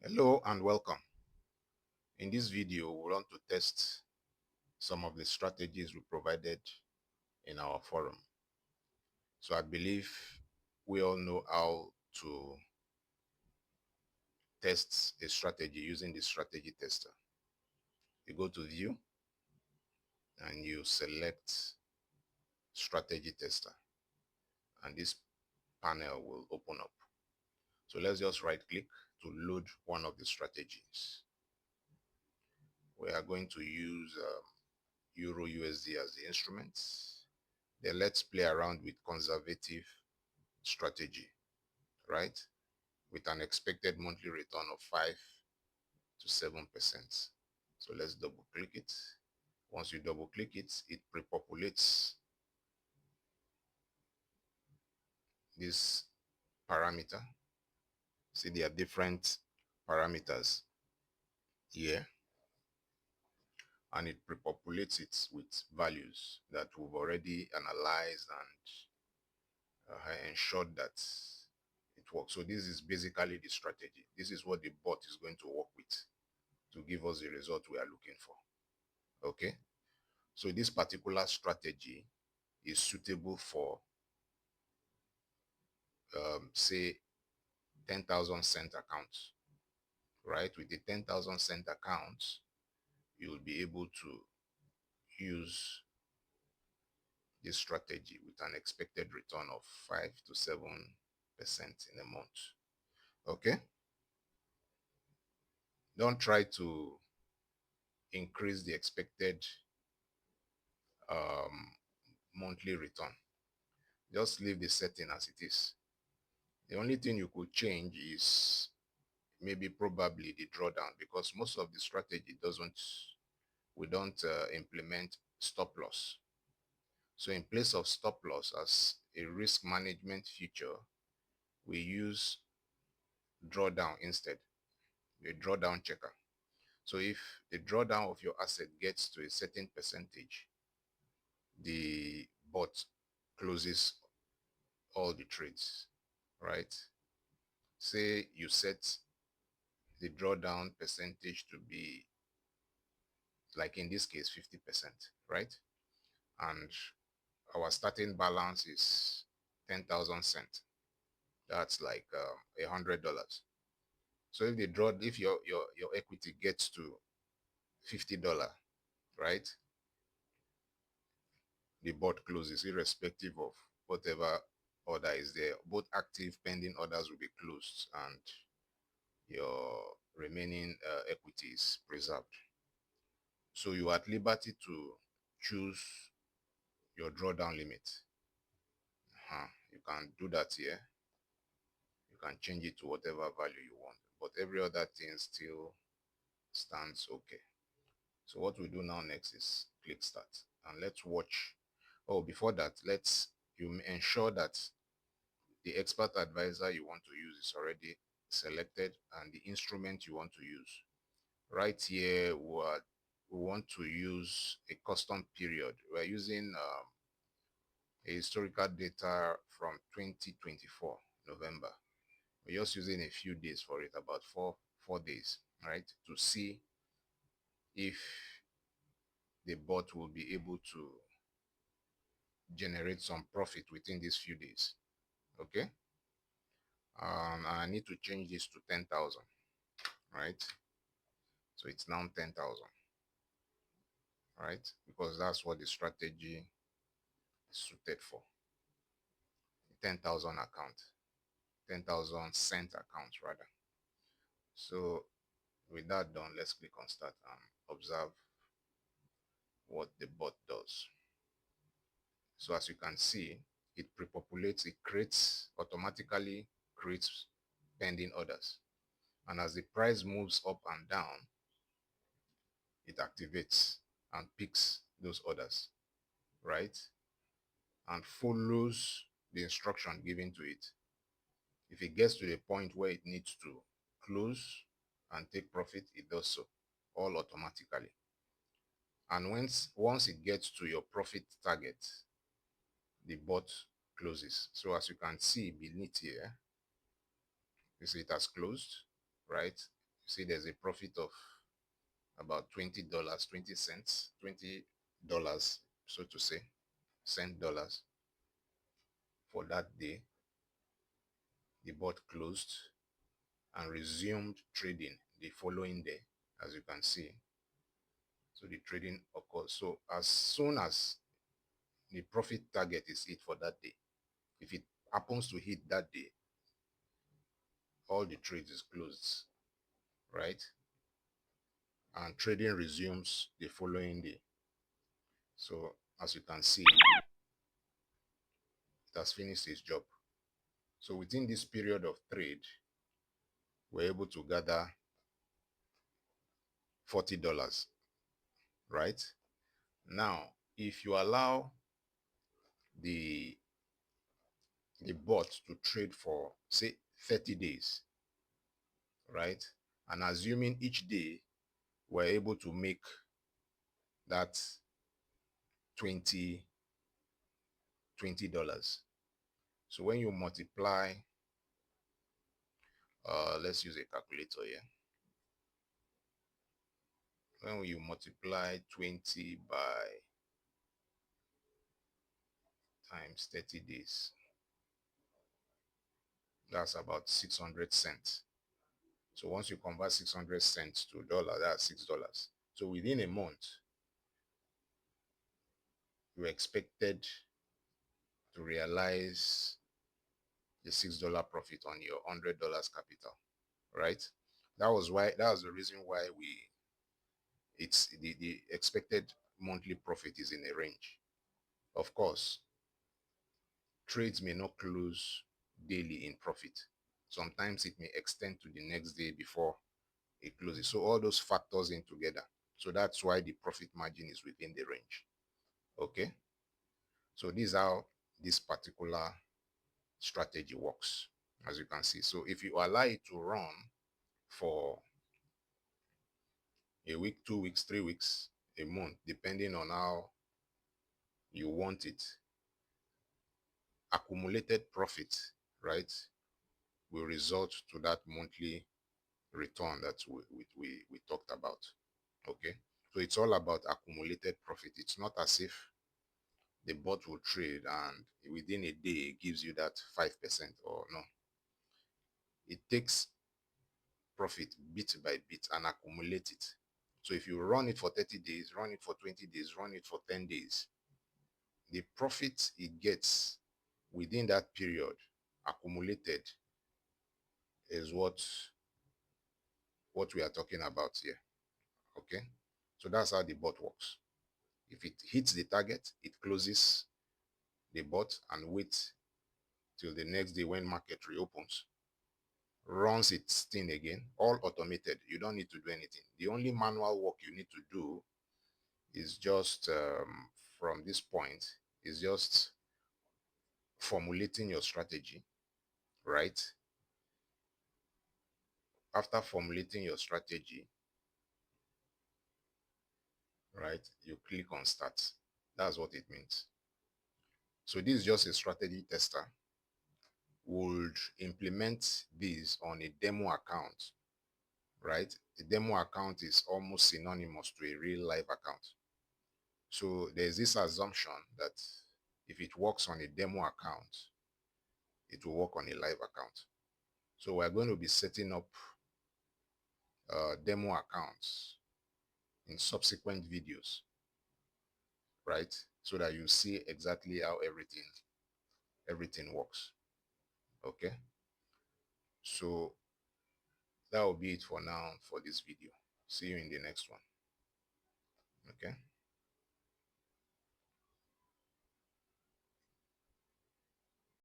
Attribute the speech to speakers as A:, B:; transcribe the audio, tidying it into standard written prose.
A: Hello and welcome. In this video, we want to test some of the strategies we provided in our forum. So I believe we all know how to test a strategy using the strategy tester. You go to view and you select strategy tester and this panel will open up. So let's just right click to load one of the strategies. We are going to use EURUSD as the instrument. Then let's play around with conservative strategy, right? With an expected monthly return of 5 to 7%. So let's double click it. Once you double click it, it pre-populates this parameter. See, there are different parameters here, and it pre-populates it with values that we've already analyzed and ensured that it works. So this is basically the strategy. This is what the bot is going to work with to give us the result we are looking for. Okay, so this particular strategy is suitable for say 10,000 cent accounts, right? With the 10,000 cent accounts, you'll be able to use this strategy with an expected return of 5 to 7% in a month. Okay, don't try to increase the expected um, monthly return. Just leave the setting as it is. The only thing you could change is maybe probably the drawdown, because most of the strategy we don't implement stop loss. So in place of stop loss as a risk management feature, we use drawdown instead, the drawdown checker. So if the drawdown of your asset gets to a certain percentage, the bot closes all the trades, right? Say you set the drawdown percentage to be, like in this case, 50%, right? And our starting balance is 10,000 cents. That's like $100. So if your equity gets to $50, right, the bot closes irrespective of whatever order is there. Both active pending orders will be closed and your remaining equity is preserved. So you are at liberty to choose your drawdown limit. You can do that here. You can change it to whatever value you want, but every other thing still stands okay. So what we do now next is click start and let's watch. Oh, before that, you ensure that the expert advisor you want to use is already selected and the instrument you want to use. Right here, we want to use a custom period. We're using a historical data from 2024 November. We're just using a few days for it, about four days, right, to see if the bot will be able to generate some profit within these few days. Okay, I need to change this to 10,000, right? So it's now 10,000, right? Because that's what the strategy is suited for. 10,000 account, 10,000 cent account rather. So with that done, let's click on start and observe what the bot does. So as you can see, it pre-populates, automatically creates pending orders. And as the price moves up and down, it activates and picks those orders, right? And follows the instruction given to it. If it gets to the point where it needs to close and take profit, it does so, all automatically. And once it gets to your profit target, the bot closes. So as you can see beneath here, you see it has closed, right? See, there's a profit of about $20, 20 cents, $20, so to say, cent dollars for that day. The bot closed and resumed trading the following day, as you can see. So the trading occurs. So as soon as the profit target is hit for that day, if it happens to hit that day, all the trades is closed, right? And trading resumes the following day. So as you can see, it has finished its job. So within this period of trade, we're able to gather $40, right? Now, if you allow the bot to trade for, say, 30 days, right? And assuming each day we're able to make that 20 $20. So when you multiply, let's use a calculator here. When you multiply 20 by times 30 days, that's about 600 cents. So once you convert 600 cents to dollar, that's $6. So within a month, you expected to realize the $6 profit on your $100 capital, right? That was the reason why the expected monthly profit is in a range. Of course, trades may not close daily in profit. Sometimes it may extend to the next day before it closes. So all those factors in together. So that's why the profit margin is within the range. Okay. So this is how this particular strategy works, as you can see. So if you allow it to run for a week, 2 weeks, 3 weeks, a month, depending on how you want it, accumulated profit, right, will result to that monthly return that we talked about. Okay, so it's all about accumulated profit. It's not as if the bot will trade and within a day it gives you that 5%, or no. It takes profit bit by bit and accumulate it. So if you run it for 30 days, run it for 20 days, run it for 10 days, the profit it gets within that period accumulated is what we are talking about here. Okay, so that's how the bot works. If it hits the target, it closes the bot and waits till the next day when market reopens, runs its thing again, all automated. You don't need to do anything. The only manual work you need to do is just from this point is just formulating your strategy, right? After formulating your strategy, right, you click on start. That's what it means. So this is just a strategy tester. Would implement this on a demo account, right? A demo account is almost synonymous to a real live account. So there's this assumption that if it works on a demo account, it will work on a live account. So we're going to be setting up demo accounts in subsequent videos, right? So that you see exactly how everything works. Okay. So that will be it for now for this video. See you in the next one.